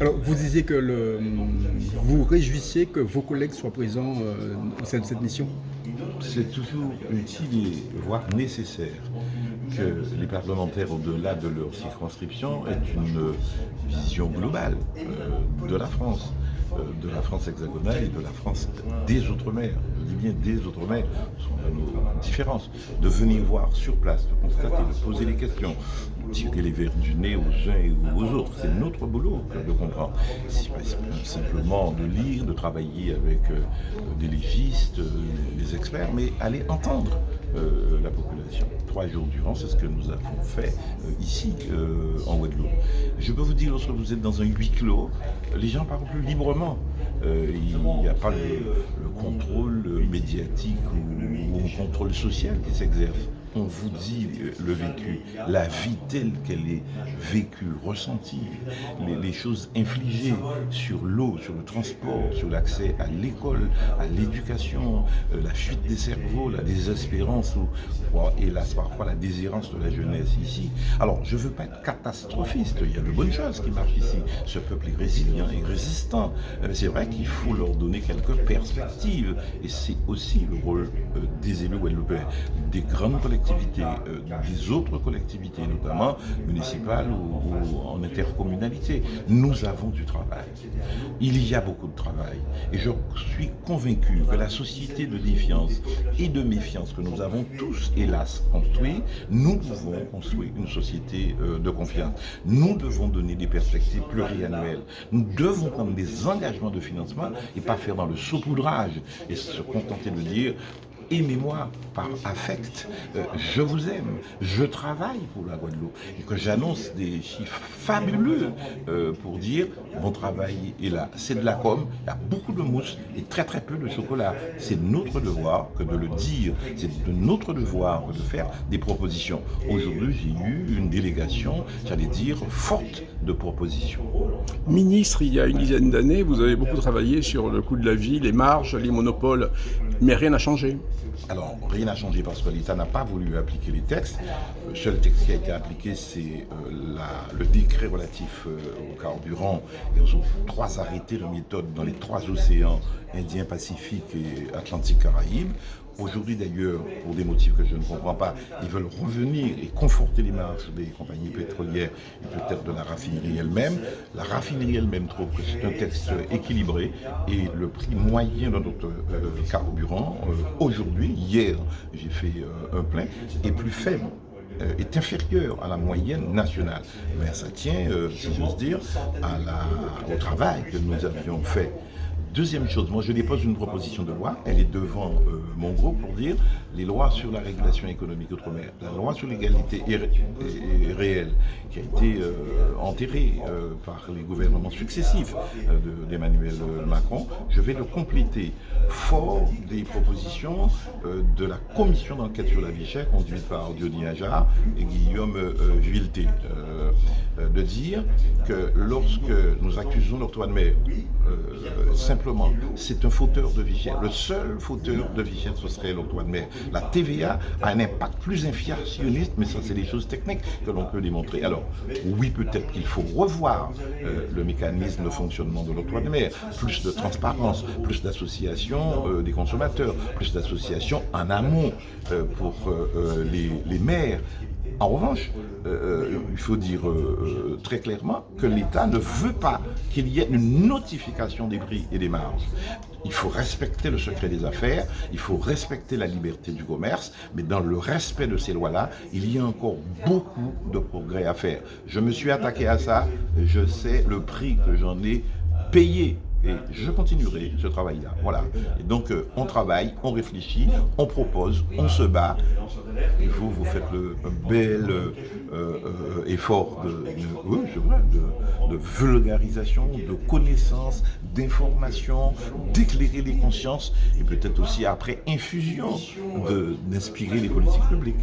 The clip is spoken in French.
Alors, vous disiez que vous vous réjouissiez que vos collègues soient présents au sein de cette mission. C'est toujours utile et voire nécessaire que les parlementaires, au-delà de leur circonscription, aient une vision globale de la France hexagonale et de la France des Outre-mer. Je dis bien des Outre-mer, parce qu'on a nos différences. De venir voir sur place, de constater, de poser les questions, de tirer les verres du nez aux uns et aux autres. C'est notre boulot de comprendre. C'est pas simplement de lire, de travailler avec des légistes, des experts, mais aller entendre la population. 3 jours durant, c'est ce que nous avons fait ici en Guadeloupe. Je peux vous dire, lorsque vous êtes dans un huis clos, les gens parlent plus librement. Il n'y a pas le contrôle médiatique ou un contrôle social qui s'exerce. On vous dit le vécu, la vie telle qu'elle est vécue, ressentie, les choses infligées sur l'eau, sur le transport, sur l'accès à l'école, à l'éducation, la fuite des cerveaux, la désespérance ou hélas parfois la désirance de la jeunesse ici. Alors je ne veux pas être catastrophiste, il y a de bonnes choses qui marchent ici. Ce peuple est résilient et résistant. C'est vrai qu'il faut leur donner quelques perspectives et c'est aussi le rôle des élus guadeloupéens, des grandes collectivités, des autres collectivités, notamment municipales ou en intercommunalité. Nous avons du travail. Il y a beaucoup de travail. Et je suis convaincu que la société de défiance et de méfiance que nous avons tous, hélas, construit, nous pouvons construire une société de confiance. Nous devons donner des perspectives pluriannuelles. Nous devons prendre des engagements de financement et pas faire dans le saupoudrage et se contenter de dire aimez-moi par affect, je vous aime, je travaille pour la Guadeloupe et que j'annonce des chiffres fabuleux pour dire mon travail est là. C'est de la com, il y a beaucoup de mousse et très très peu de chocolat. C'est notre devoir que de le dire, c'est de notre devoir que de faire des propositions. Aujourd'hui, j'ai eu une délégation, j'allais dire, forte de propositions. Ministre, il y a une dizaine d'années, vous avez beaucoup travaillé sur le coût de la vie, les marges, les monopoles, mais rien n'a changé. Alors, rien n'a changé parce que l'État n'a pas voulu appliquer les textes. Le seul texte qui a été appliqué, c'est le décret relatif au carburant et aux 3 arrêtés de méthode dans les 3 océans, Indien, Pacifique et Atlantique-Caraïbes. Aujourd'hui d'ailleurs, pour des motifs que je ne comprends pas, ils veulent revenir et conforter les marges des compagnies pétrolières et peut-être de la raffinerie elle-même. La raffinerie elle-même trouve que c'est un texte équilibré et le prix moyen de notre carburant, aujourd'hui, hier, j'ai fait un plein, est plus faible est inférieur à la moyenne nationale. Mais ça tient, si j'ose dire, au travail que nous avions fait. Deuxième chose, moi je dépose une proposition de loi, elle est devant mon groupe pour dire les lois sur la régulation économique outre-mer, la loi sur l'égalité réelle qui a été enterrée par les gouvernements successifs d'Emmanuel Macron, je vais le compléter fort des propositions de la commission d'enquête sur la vie chère conduite par Diony Ajar et Guillaume Vuilletet, de dire que lorsque nous accusons l'octroi de mer, simplement, c'est un fauteur de vie chère. Le seul fauteur de vie chère, ce serait l'octroi de mer. La TVA a un impact plus inflationniste, mais ça, c'est des choses techniques que l'on peut démontrer. Alors, oui, peut-être qu'il faut revoir le mécanisme de fonctionnement de l'octroi de mer. Plus de transparence, plus d'association des consommateurs, plus d'associations en amont pour les maires. En revanche, il faut dire très clairement que l'État ne veut pas qu'il y ait une notification des prix et des marges. Il faut respecter le secret des affaires, il faut respecter la liberté du commerce, mais dans le respect de ces lois-là, il y a encore beaucoup de progrès à faire. Je me suis attaqué à ça, je sais le prix que j'en ai payé. Et je continuerai ce travail-là. Voilà. Et donc, on travaille, on réfléchit, on propose, on se bat. Et vous faites un bel effort oui, c'est vrai, de vulgarisation, de connaissance, d'information, d'éclairer les consciences et peut-être aussi après infusion d'inspirer les politiques publiques.